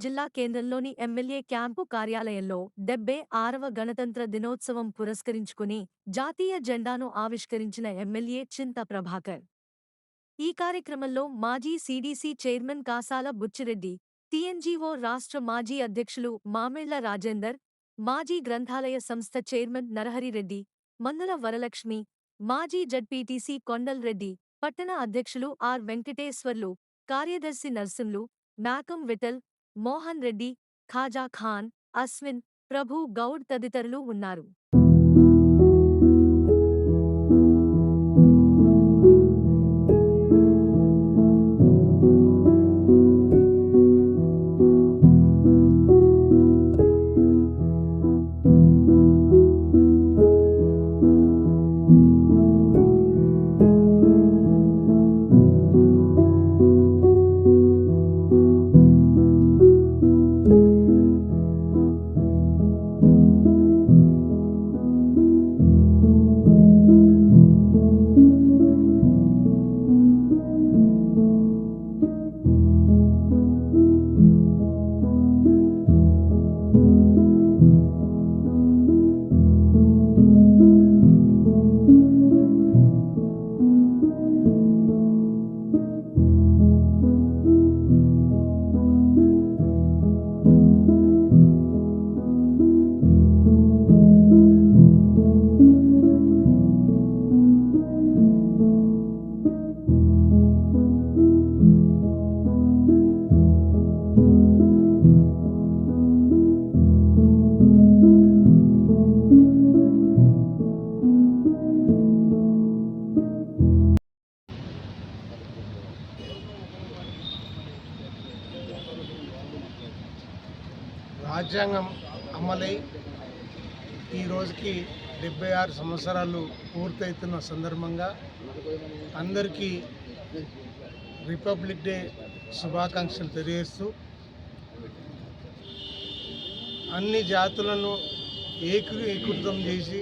జిల్లా కేంద్రంలోని MLA camp కార్యాలయంలో 76వ గణతంత్ర దినోత్సవం పురస్కరించుకుని జాతీయ జెండాను ఆవిష్కరించిన ఎమ్మెల్యే చింత ప్రభాకర్. ఈ కార్యక్రమంలో మాజీ CDC chairman Kasala Buchi Reddy, TNGO రాష్ట్ర మాజీ అధ్యక్షులు మామిళ్ల రాజేందర్, మాజీ గ్రంథాలయ సంస్థ చైర్మన్ నరహరిరెడ్డి, మందుల వరలక్ష్మి, మాజీ జడ్పీటీసీ కొండల్ రెడ్డి, పట్టణ అధ్యక్షులు ఆర్ వెంకటేశ్వర్లు, కార్యదర్శి నర్సింలు, మేకం విఠల్, మోహన్ రెడ్డి, ఖాజా ఖాన్, అశ్విన్, ప్రభు గౌడ్ తదితరులు ఉన్నారు. రాజ్యాంగం అమలై ఈ రోజుకి 76 సంవత్సరాలు పూర్తవుతున్న సందర్భంగా అందరికీ రిపబ్లిక్ డే శుభాకాంక్షలు తెలియజేస్తూ అన్ని జాతులను ఏకీకృతం చేసి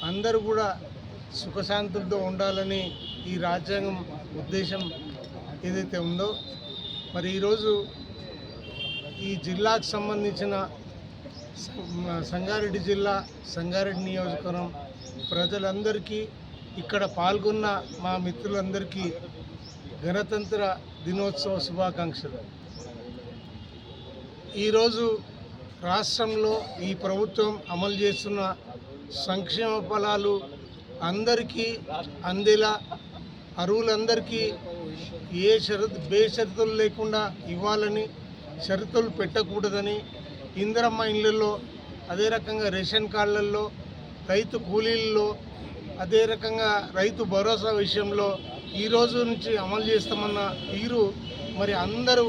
అందరూ కూడా సుఖశాంతులతో ఉండాలని ఈ రాజ్యాంగం ఉద్దేశం ఏదైతే ఉందో మరి ఈరోజు ఈ జిల్లాకు సంబంధించిన సంగారెడ్డి జిల్లా సంగారెడ్డి నియోజకవర్గం ప్రజలందరికీ ఇక్కడ పాల్గొన్న మా మిత్రులందరికీ గణతంత్ర దినోత్సవ శుభాకాంక్షలు. ఈరోజు రాష్ట్రంలో ఈ ప్రభుత్వం అమలు చేస్తున్న సంక్షేమ ఫలాలు అందరికీ అందేలా అర్హులందరికీ బేషరతులు లేకుండా ఇవ్వాలని, షరతులు పెట్టకూడదని, ఇందిరమ్మ ఇళ్లలో, అదే రకంగా రేషన్ కార్డులలో, రైతు కూలీల్లో, అదే రకంగా రైతు భరోసా విషయంలో ఈ రోజు నుంచి అమలు చేస్తామన్న తీరు మరి అందరూ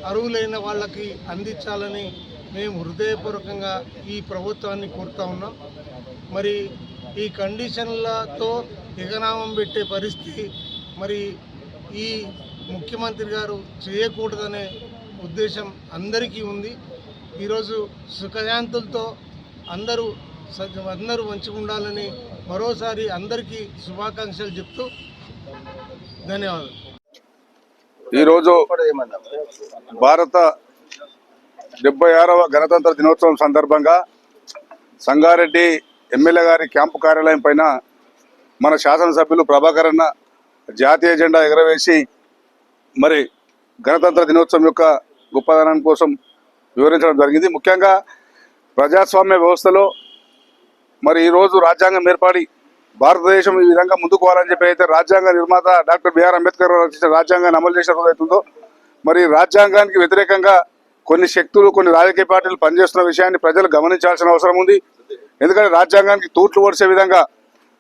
అర్హులైన వాళ్ళకి అందించాలని మేము హృదయపూర్వకంగా ఈ ప్రభుత్వాన్ని కోరుతా ఉన్నాం. మరి ఈ కండిషన్లతో ఎగనామం పెట్టే పరిస్థితి మరి ఈ ముఖ్యమంత్రి గారు చేయకూడదనే ఉద్దేశం అందరికీ ఉంది. ఈరోజు సుఖశాంతులతో అందరూ మంచిగా ఉండాలని మరోసారి అందరికీ శుభాకాంక్షలు చెప్తూ ధన్యవాదాలు. ఈరోజు భారత 76వ గణతంత్ర దినోత్సవం సందర్భంగా సంగారెడ్డి ఎమ్మెల్యే గారి క్యాంపు కార్యాలయం పైన మన శాసనసభ్యులు ప్రభాకర్ అన్న జాతీయ జెండా ఎగరవేసి మరి గణతంత్ర దినోత్సవం యొక్క గొప్పదనం కోసం వివరించడం జరిగింది. ముఖ్యంగా ప్రజాస్వామ్య వ్యవస్థలో మరి ఈరోజు రాజ్యాంగం ఏర్పడి భారతదేశం ఈ విధంగా ముందుకు పోవాలని చెప్పి అయితే రాజ్యాంగ నిర్మాత డాక్టర్ బిఆర్ అంబేద్కర్ రచించిన రాజ్యాంగాన్ని అమలు చేసిన రోజు అవుతుందో మరి రాజ్యాంగానికి వ్యతిరేకంగా కొన్ని శక్తులు, కొన్ని రాజకీయ పార్టీలు పనిచేస్తున్న విషయాన్ని ప్రజలు గమనించాల్సిన అవసరం ఉంది. ఎందుకంటే రాజ్యాంగానికి తూట్లు ఓడిసే విధంగా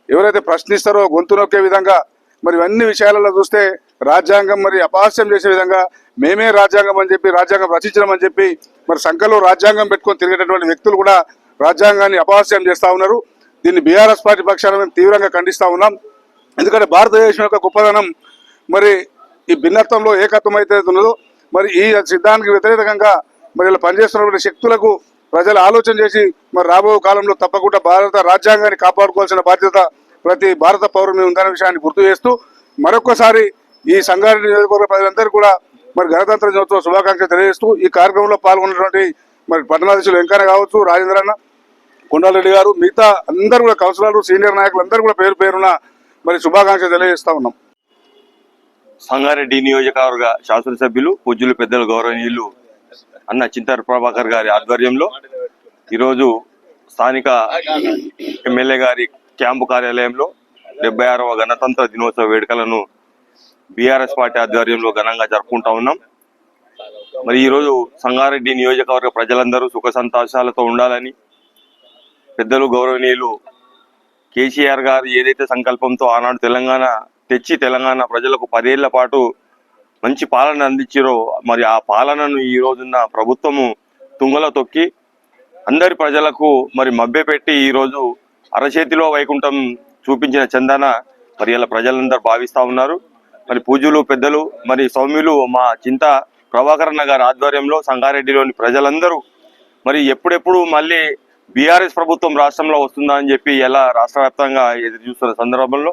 ఎవరైతే ప్రశ్నిస్తారో గొంతు నొక్కే విధంగా మరి అన్ని విషయాలలో చూస్తే రాజ్యాంగం మరి అపహాస్యం చేసే విధంగా మేమే రాజ్యాంగం అని చెప్పి, రాజ్యాంగం రచించడం చెప్పి మరి సంఖ్యలో రాజ్యాంగం పెట్టుకొని తిరిగేటటువంటి వ్యక్తులు కూడా రాజ్యాంగాన్ని అపహాస్యం చేస్తూ ఉన్నారు. దీన్ని బీఆర్ఎస్ పార్టీ పక్షాన మేము తీవ్రంగా ఖండిస్తూ ఉన్నాం. ఎందుకంటే భారతదేశం యొక్క గొప్పదనం మరి ఈ భిన్నత్వంలో ఏకత్వం అయితే ఉన్నదో మరి ఈ సిద్ధాంతానికి వ్యతిరేకంగా మరి ఇలా పనిచేస్తున్నటువంటి శక్తులకు ప్రజలు ఆలోచన చేసి మరి రాబో కాలంలో తప్పకుండా భారత రాజ్యాంగాన్ని కాపాడుకోవాల్సిన బాధ్యత ప్రతి భారత పౌరుని ఉందనే విషయాన్ని గుర్తు చేస్తూ మరొకసారి ఈ సంగారెడ్డి నియోజకవర్గ ప్రజలందరూ కూడా మరి గణతంత్ర దినోత్సవ శుభాకాంక్షలు తెలియజేస్తూ ఈ కార్యక్రమంలో పాల్గొన్నటువంటి మరి పట్టణాధీశులు వెంకయ్య కావచ్చు, రాజేంద్రన్న, కొండారెడ్డి గారు, మిగతా అందరూ కూడా కౌన్సిలర్లు, సీనియర్ నాయకులు అందరూ కూడా పేరు పేరున మరి శుభాకాంక్షలు తెలియజేస్తా ఉన్నాం. సంగారెడ్డి నియోజకవర్గ శాసనసభ్యులు పూజ్యులు పెద్దలు గౌరవనీయులు అన్న చింతర్ ప్రభాకర్ గారి ఆధ్వర్యంలో ఈరోజు స్థానిక ఎమ్మెల్యే గారి క్యాంపు కార్యాలయంలో 76వ గణతంత్ర దినోత్సవ వేడుకలను బీఆర్ఎస్ పార్టీ ఆధ్వర్యంలో ఘనంగా జరుపుకుంటా ఉన్నాం. మరి ఈరోజు సంగారెడ్డి నియోజకవర్గ ప్రజలందరూ సుఖ సంతోషాలతో ఉండాలని పెద్దలు గౌరవనీయులు కేసీఆర్ గారు ఏదైతే సంకల్పంతో ఆనాడు తెలంగాణ తెచ్చి తెలంగాణ ప్రజలకు 10 ఏళ్ల పాటు మంచి పాలన అందించారో మరి ఆ పాలనను ఈ రోజున్న ప్రభుత్వము తుంగలో తొక్కి అందరి ప్రజలకు మరి మభ్యపెట్టి ఈరోజు అరచేతిలో వైకుంఠం చూపించిన చందన మరి ఇలా ప్రజలందరూ భావిస్తూ ఉన్నారు. మరి పూజలు పెద్దలు మరి సౌమ్యులు మా చింత ప్రభాకరన్న గారి ఆధ్వర్యంలో సంగారెడ్డిలోని ప్రజలందరూ మరి ఎప్పుడెప్పుడు మళ్ళీ బీఆర్ఎస్ ప్రభుత్వం రాష్ట్రంలో వస్తుందా అని చెప్పి ఎలా రాష్ట్ర వ్యాప్తంగా ఎదురు చూస్తున్న సందర్భంలో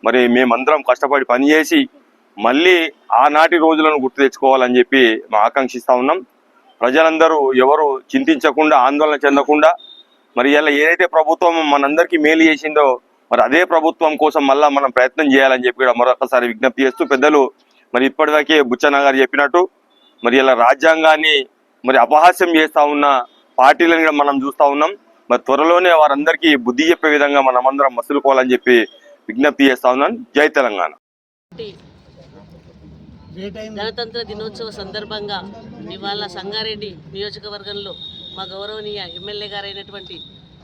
మరి మేమందరం కష్టపడి పనిచేసి మళ్ళీ ఆనాటి రోజులను గుర్తు తెచ్చుకోవాలని చెప్పి మా ఆకాంక్షిస్తూ ఉన్నాం. ప్రజలందరూ ఎవరు చింతించకుండా, ఆందోళన చెందకుండా మరి ఇలా ఏదైతే ప్రభుత్వం మనందరికీ మేలు చేసిందో మరి అదే ప్రభుత్వం కోసం మళ్ళీ మనం ప్రయత్నం చేయాలని చెప్పి కూడా మరొకసారి విజ్ఞప్తి చేస్తూ పెద్దలు మరి ఇప్పటిదాకే బుచ్చన్న గారు చెప్పినట్టు మరి ఇలా రాజ్యాంగాన్ని మరి అపహాస్యం చేస్తూ ఉన్న పార్టీలను కూడా మనం చూస్తూ ఉన్నాం. మరి త్వరలోనే వారందరికీ బుద్ధి చెప్పే విధంగా మనమందరం మసులుకోవాలని చెప్పి విజ్ఞప్తి చేస్తా ఉన్నాను. జై తెలంగాణ. గణతంత్ర దినోత్సవ సందర్భంగా ఇవాళ సంగారెడ్డి నియోజకవర్గంలో మా గౌరవనీయ ఎమ్మెల్యే గారైనటువంటి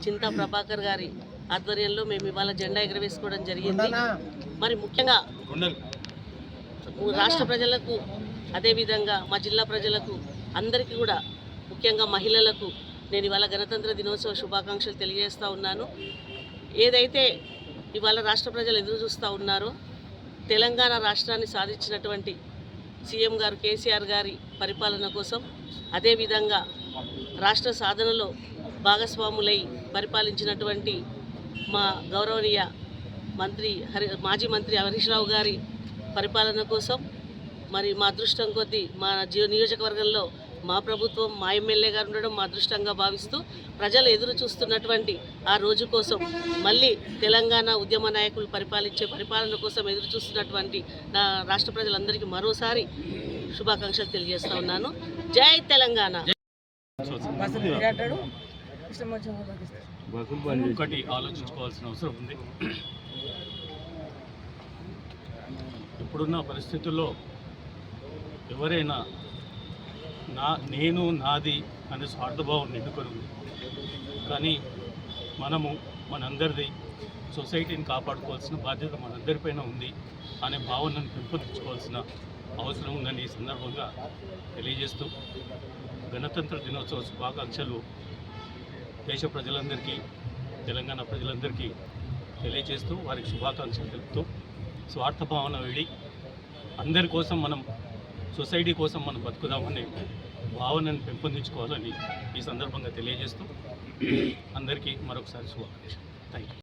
చింతా ప్రభాకర్ గారి ఆధ్వర్యంలో మేము ఇవాళ జెండా ఎగరవేసుకోవడం జరిగింది. మరి ముఖ్యంగా రాష్ట్ర ప్రజలకు, అదేవిధంగా మా జిల్లా ప్రజలకు అందరికీ కూడా, ముఖ్యంగా మహిళలకు నేను ఇవాళ గణతంత్ర దినోత్సవ శుభాకాంక్షలు తెలియజేస్తూ ఉన్నాను. ఏదైతే ఇవాళ రాష్ట్ర ప్రజలు ఎదురు చూస్తూ ఉన్నారో తెలంగాణ రాష్ట్రాన్ని సాధించినటువంటి సీఎం గారు కేసీఆర్ గారి పరిపాలన కోసం, అదేవిధంగా రాష్ట్ర సాధనలో భాగస్వాములై పరిపాలించినటువంటి మా గౌరవనీయ మాజీ మంత్రి హరీష్ రావు గారి పరిపాలన కోసం మరి మా అదృష్టం కొద్దీ మా నియోజకవర్గంలో మా ప్రభుత్వం, మా ఎమ్మెల్యే గారు ఉండడం మా అదృష్టంగా భావిస్తూ ప్రజలు ఎదురు చూస్తున్నటువంటి ఆ రోజు కోసం, మళ్ళీ తెలంగాణ ఉద్యమ నాయకులు పరిపాలించే పరిపాలన కోసం ఎదురు చూస్తున్నటువంటి నా రాష్ట్ర ప్రజలందరికీ మరోసారి శుభాకాంక్షలు తెలియజేస్తా ఉన్నాను. జై తెలంగాణ. ఒకటి ఆలోచించుకోవాల్సిన అవసరం ఉంది. ఇప్పుడున్న పరిస్థితుల్లో ఎవరైనా నేను నాది అనే స్వార్థభావం నిండుకొని ఉంది. కానీ మనము మనందరిది సొసైటీని కాపాడుకోవాల్సిన బాధ్యత మనందరిపైన ఉంది అనే భావనను పెంపొందించుకోవాల్సిన అవసరం ఉందని ఈ సందర్భంగా తెలియజేస్తూ గణతంత్ర దినోత్సవ శుభాకాంక్షలు దేశ ప్రజలందరికీ, తెలంగాణ ప్రజలందరికీ తెలియజేస్తూ వారికి శుభాకాంక్షలు తెలుపుతూ స్వార్థభావన వీడి అందరి కోసం మనం, సొసైటీ కోసం మనం బతుకుదామనే భావనను పెంపొందించుకోవాలని ఈ సందర్భంగా తెలియజేస్తూ అందరికీ మరొకసారి శుభాకాంక్షలు. Thank you.